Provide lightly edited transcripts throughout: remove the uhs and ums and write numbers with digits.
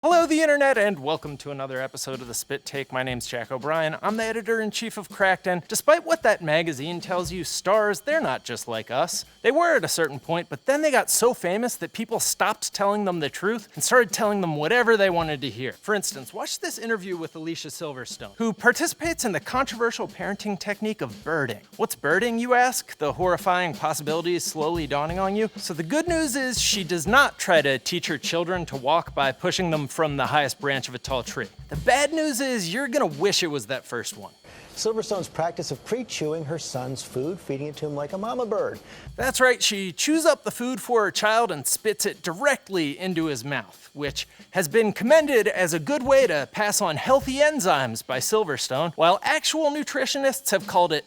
Hello, the internet, and welcome to another episode of The Spit Take. My name's Jack O'Brien. I'm the editor-in-chief of Cracked, and despite what that magazine tells you, stars, they're not just like us. They were at a certain point, but then they got so famous that people stopped telling them the truth and started telling them whatever they wanted to hear. For instance, watch this interview with Alicia Silverstone, who participates in the controversial parenting technique of birding. What's birding, you ask? The horrifying possibilities slowly dawning on you? So the good news is she does not try to teach her children to walk by pushing them from the highest branch of a tall tree. The bad news is you're gonna wish it was that first one. Silverstone's practice of pre-chewing her son's food, feeding it to him like a mama bird. That's right, she chews up the food for her child and spits it directly into his mouth, which has been commended as a good way to pass on healthy enzymes by Silverstone, while actual nutritionists have called it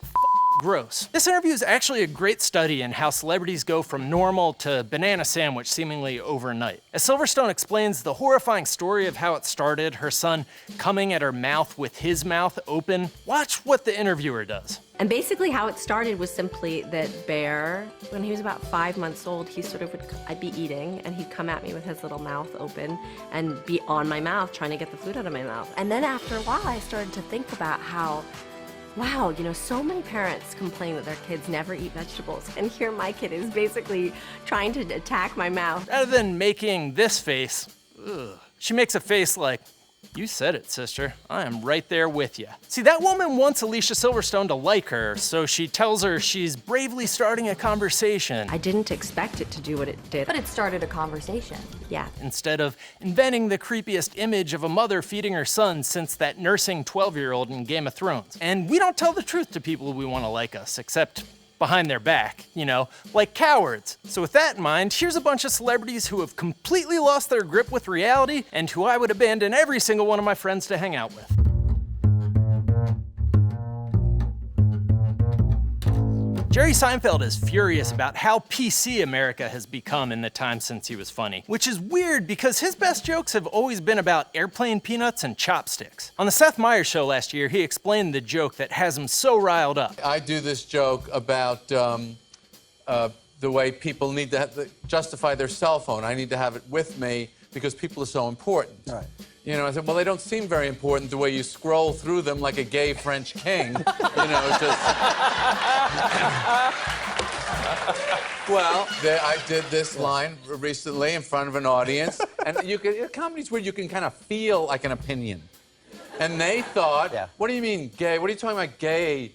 gross. This interview is actually a great study in how celebrities go from normal to banana sandwich seemingly overnight. As Silverstone explains the horrifying story of how it started, her son coming at her mouth with his mouth open, watch what the interviewer does. And basically how it started was simply that Bear, when he was about 5 months old, I'd be eating and he'd come at me with his little mouth open and be on my mouth trying to get the food out of my mouth. And then after a while I started to think about how, wow, so many parents complain that their kids never eat vegetables, and here my kid is basically trying to attack my mouth. Rather than making this face, she makes a face like, "You said it, sister. I am right there with you." See, that woman wants Alicia Silverstone to like her, so she tells her she's bravely starting a conversation. I didn't expect it to do what it did. But it started a conversation. Yeah. Instead of inventing the creepiest image of a mother feeding her son since that nursing 12-year-old in Game of Thrones. And we don't tell the truth to people we want to like us, except behind their back, like cowards. So with that in mind, here's a bunch of celebrities who have completely lost their grip with reality and who I would abandon every single one of my friends to hang out with. Jerry Seinfeld is furious about how PC America has become in the time since he was funny, which is weird because his best jokes have always been about airplane peanuts and chopsticks. On the Seth Meyers show last year, he explained the joke that has him so riled up. I do this joke about the way people need to justify their cell phone. I need to have it with me because people are so important. Right. I said, well, they don't seem very important the way you scroll through them like a gay French king. Well, I did this line recently in front of an audience, and comedy's where you can kind of feel like an opinion. And they thought, What do you mean gay? What are you talking about gay?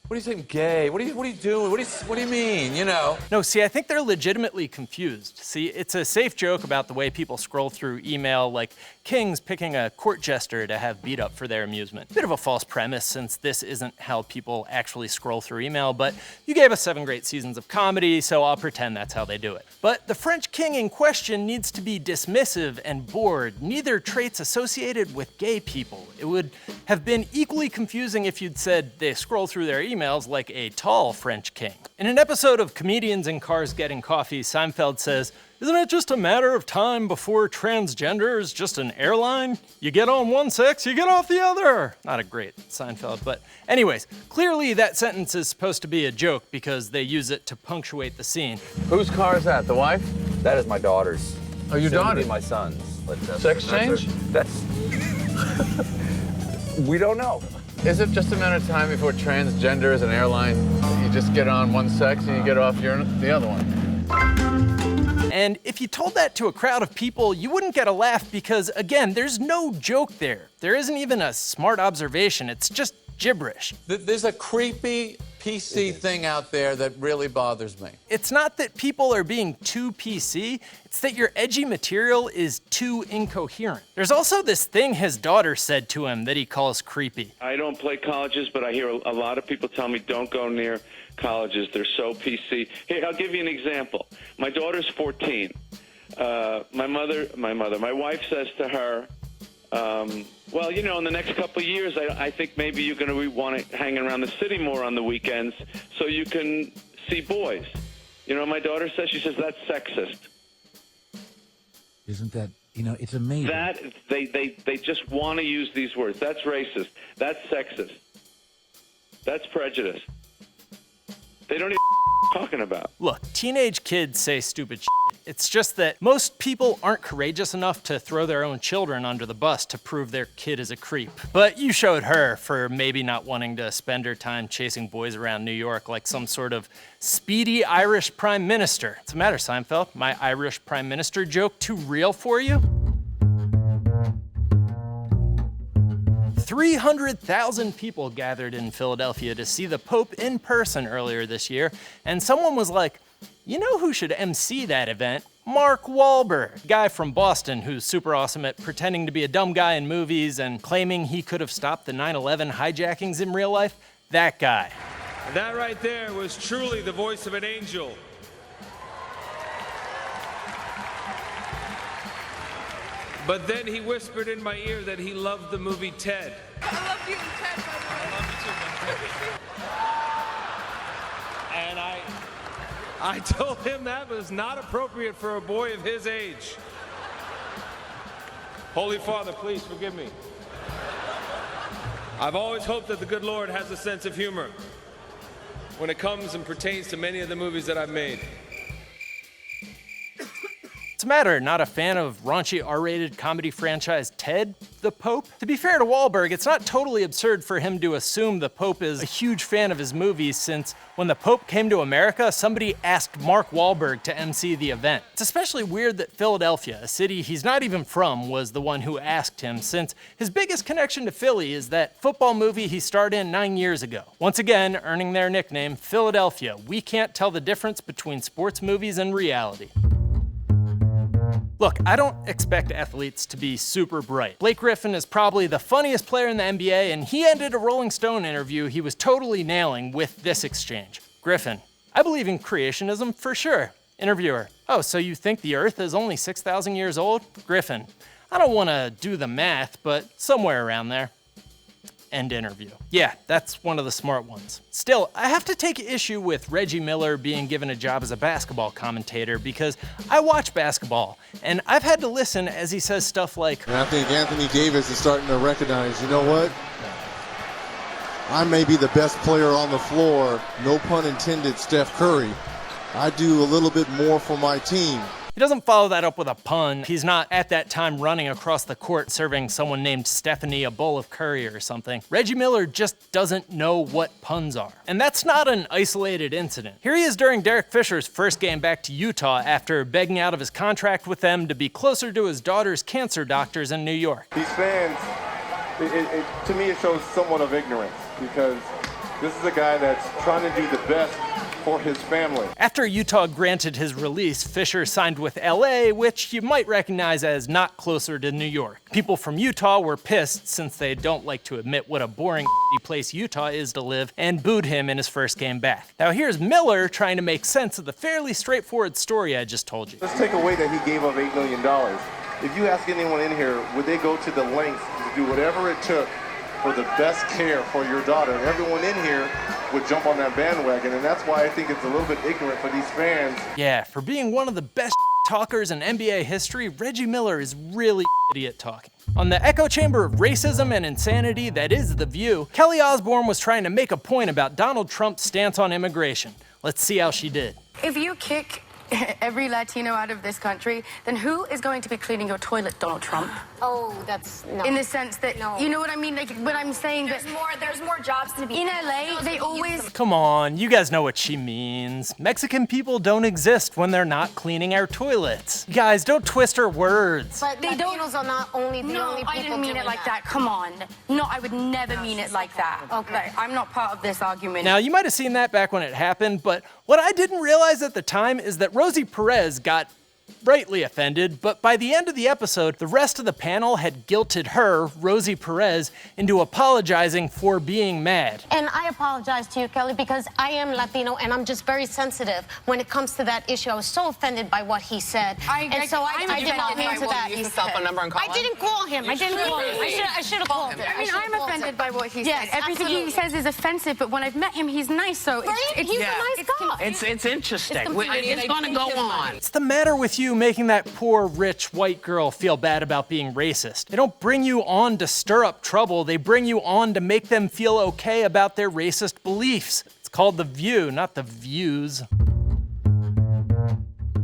What are you saying gay? What are you doing? What do you mean, No, see, I think they're legitimately confused. See, it's a safe joke about the way people scroll through email, like kings picking a court jester to have beat up for their amusement. Bit of a false premise, since this isn't how people actually scroll through email, but you gave us 7 great seasons of comedy, so I'll pretend that's how they do it. But the French king in question needs to be dismissive and bored, neither traits associated with gay people. It would have been equally confusing if you'd said they scroll through their emails like a tall French king. In an episode of Comedians in Cars Getting Coffee, Seinfeld says, "Isn't it just a matter of time before transgender is just an airline? You get on one sex, you get off the other." Not a great Seinfeld, but anyways, clearly that sentence is supposed to be a joke because they use it to punctuate the scene. Whose car is that? The wife? That is my daughter's. Oh, your Soon to daughter? be my son's. But Sex change? That's we don't know. Is it just a matter of time before transgender is an airline? You just get on one sex and you get off the other one. And if you told that to a crowd of people, you wouldn't get a laugh because, again, there's no joke there. There isn't even a smart observation. It's just gibberish. There's a creepy PC thing out there that really bothers me. It's not that people are being too PC, it's that your edgy material is too incoherent. There's also this thing his daughter said to him that he calls creepy. I don't play colleges, but I hear a lot of people tell me don't go near colleges. They're so PC. Here, I'll give you an example. My daughter's 14. My wife says to her, well, in the next couple of years, I think maybe you're going to want to hang around the city more on the weekends so you can see boys. My daughter says, that's sexist. Isn't that, it's amazing. That, they just want to use these words. That's racist. That's sexist. That's prejudice. They don't even talking about. Look, teenage kids say stupid shit. It's just that most people aren't courageous enough to throw their own children under the bus to prove their kid is a creep. But you showed her for maybe not wanting to spend her time chasing boys around New York like some sort of speedy Irish prime minister. What's the matter, Seinfeld? My Irish prime minister joke too real for you? 300,000 people gathered in Philadelphia to see the Pope in person earlier this year, and someone was like, you know who should MC that event? Mark Wahlberg, guy from Boston who's super awesome at pretending to be a dumb guy in movies and claiming he could have stopped the 9/11 hijackings in real life. That guy. That right there was truly the voice of an angel. But then he whispered in my ear that he loved the movie Ted. I love you, Ted, by the way. I love you too, man. And I told him that was not appropriate for a boy of his age. Holy Father, please forgive me. I've always hoped that the good Lord has a sense of humor when it comes and pertains to many of the movies that I've made. What's the matter? Not a fan of raunchy R-rated comedy franchise Ted the Pope? To be fair to Wahlberg, it's not totally absurd for him to assume the Pope is a huge fan of his movies, since when the Pope came to America, somebody asked Mark Wahlberg to MC the event. It's especially weird that Philadelphia, a city he's not even from, was the one who asked him, since his biggest connection to Philly is that football movie he starred in 9 years ago. Once again, earning their nickname, Philadelphia. We can't tell the difference between sports movies and reality. Look, I don't expect athletes to be super bright. Blake Griffin is probably the funniest player in the NBA, and he ended a Rolling Stone interview he was totally nailing with this exchange. Griffin: I believe in creationism for sure. Interviewer: oh, so you think the Earth is only 6,000 years old? Griffin: I don't want to do the math, but somewhere around there. End interview. Yeah, that's one of the smart ones. Still, I have to take issue with Reggie Miller being given a job as a basketball commentator, because I watch basketball, and I've had to listen as he says stuff like, and I think Anthony Davis is starting to recognize, you know what? I may be the best player on the floor, no pun intended, Steph Curry. I do a little bit more for my team. He doesn't follow that up with a pun. He's not at that time running across the court serving someone named Stephanie a bowl of curry or something. Reggie Miller just doesn't know what puns are. And that's not an isolated incident. Here he is during Derek Fisher's first game back to Utah after begging out of his contract with them to be closer to his daughter's cancer doctors in New York. These fans, to me, it shows somewhat of ignorance, because this is a guy that's trying to do the best for his family. After Utah granted his release, Fisher signed with LA, which you might recognize as not closer to New York. People from Utah were pissed, since they don't like to admit what a boring place Utah is to live, and booed him in his first game back. Now here's Miller trying to make sense of the fairly straightforward story I just told you. Let's take away that he gave up $8 million. If you ask anyone in here, would they go to the lengths to do whatever it took for the best care for your daughter? And everyone in here would jump on that bandwagon, and that's why I think it's a little bit ignorant for these fans. Yeah, for being one of the best talkers in NBA history, Reggie Miller is really idiot talking. On the echo chamber of racism and insanity that is The View, Kelly Osbourne was trying to make a point about Donald Trump's stance on immigration. Let's see how she did. If you kick every Latino out of this country, then who is going to be cleaning your toilet, Donald Trump? Oh, that's no. In the sense that, no. You know what I mean? Like, but I'm saying there's more jobs to be in LA, they always... Come on, you guys know what she means. Mexican people don't exist when they're not cleaning our toilets. Guys, don't twist her words. But they don't. Are not only the only people I didn't mean it like that. Come on. No, I would never mean it like that. Okay. Like, I'm not part of this argument. Now, you might have seen that back when it happened, but what I didn't realize at the time is that Rosie Perez got rightly offended, but by the end of the episode, the rest of the panel had guilted her, Rosie Perez, into apologizing for being mad. And I apologize to you, Kelly, because I am Latino and I'm just very sensitive when it comes to that issue. I was so offended by what he said. I did not mean to that. I didn't call him. I should have called him. I mean, I'm offended by what he said. Everything he says is offensive, but when I've met him, he's nice, so he's a nice guy. It's interesting. It's going to go on. What's the matter with you making that poor, rich, white girl feel bad about being racist? They don't bring you on to stir up trouble. They bring you on to make them feel okay about their racist beliefs. It's called The View, not The Views.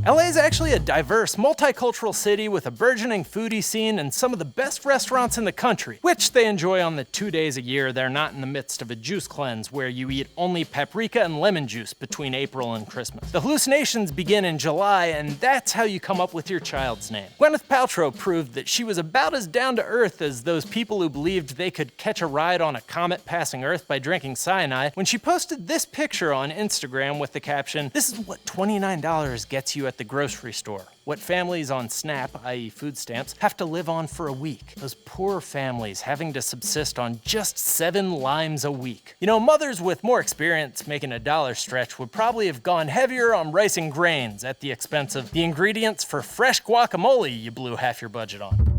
LA is actually a diverse, multicultural city with a burgeoning foodie scene and some of the best restaurants in the country, which they enjoy on the 2 days a year they're not in the midst of a juice cleanse where you eat only paprika and lemon juice between April and Christmas. The hallucinations begin in July, and that's how you come up with your child's name. Gwyneth Paltrow proved that she was about as down to earth as those people who believed they could catch a ride on a comet passing Earth by drinking cyanide when she posted this picture on Instagram with the caption, "This is what $29 gets you at the grocery store. What families on SNAP, i.e. food stamps, have to live on for a week. Those poor families having to subsist on just 7 limes a week." You know, mothers with more experience making a dollar stretch would probably have gone heavier on rice and grains at the expense of the ingredients for fresh guacamole you blew half your budget on.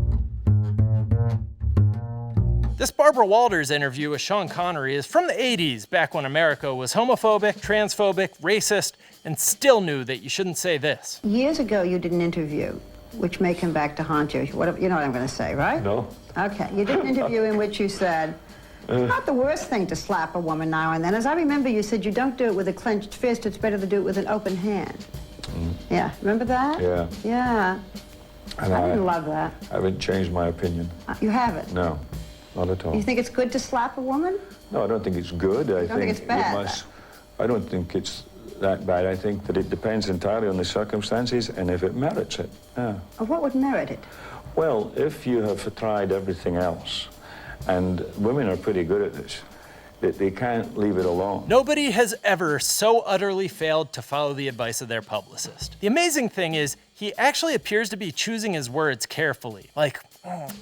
This Barbara Walters interview with Sean Connery is from the 80s, back when America was homophobic, transphobic, racist, and still knew that you shouldn't say this. Years ago, you did an interview, which may come back to haunt you. You know what I'm going to say, right? No. Okay. You did an interview in which you said, it's not the worst thing to slap a woman now and then. As I remember, you said you don't do it with a clenched fist. It's better to do it with an open hand. Yeah. Remember that? Yeah. Yeah. And I didn't love that. I haven't changed my opinion. You haven't? No, not at all. You think it's good to slap a woman? No, I don't think it's good. I think it's bad? I don't think it's that bad. I think that it depends entirely on the circumstances and if it merits it. Yeah. What would merit it? Well, if you have tried everything else, and women are pretty good at this, they can't leave it alone. Nobody has ever so utterly failed to follow the advice of their publicist. The amazing thing is, he actually appears to be choosing his words carefully. Like,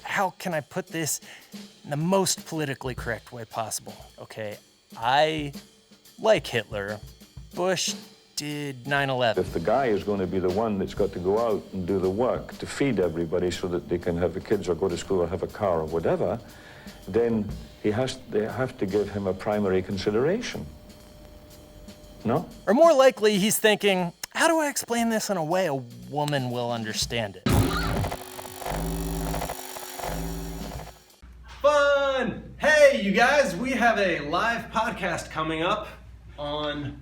how can I put this in the most politically correct way possible? Okay, I like Hitler. Bush did 9/11. If the guy is going to be the one that's got to go out and do the work to feed everybody so that they can have the kids or go to school or have a car or whatever, then they have to give him a primary consideration. No? Or more likely, he's thinking, how do I explain this in a way a woman will understand it? Fun! Hey, you guys, we have a live podcast coming up on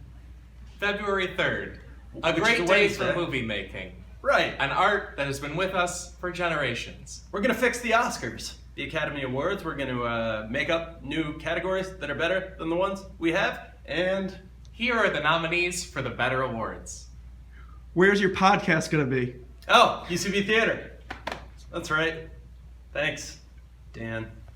February 3rd. A Which great is a day Wednesday. for movie making. Right. An art that has been with us for generations. We're gonna fix the Oscars, the Academy Awards. We're gonna make up new categories that are better than the ones we have, and here are the nominees for the better awards. Where's your podcast gonna be? Oh, UCB Theater. That's right. Thanks, Dan.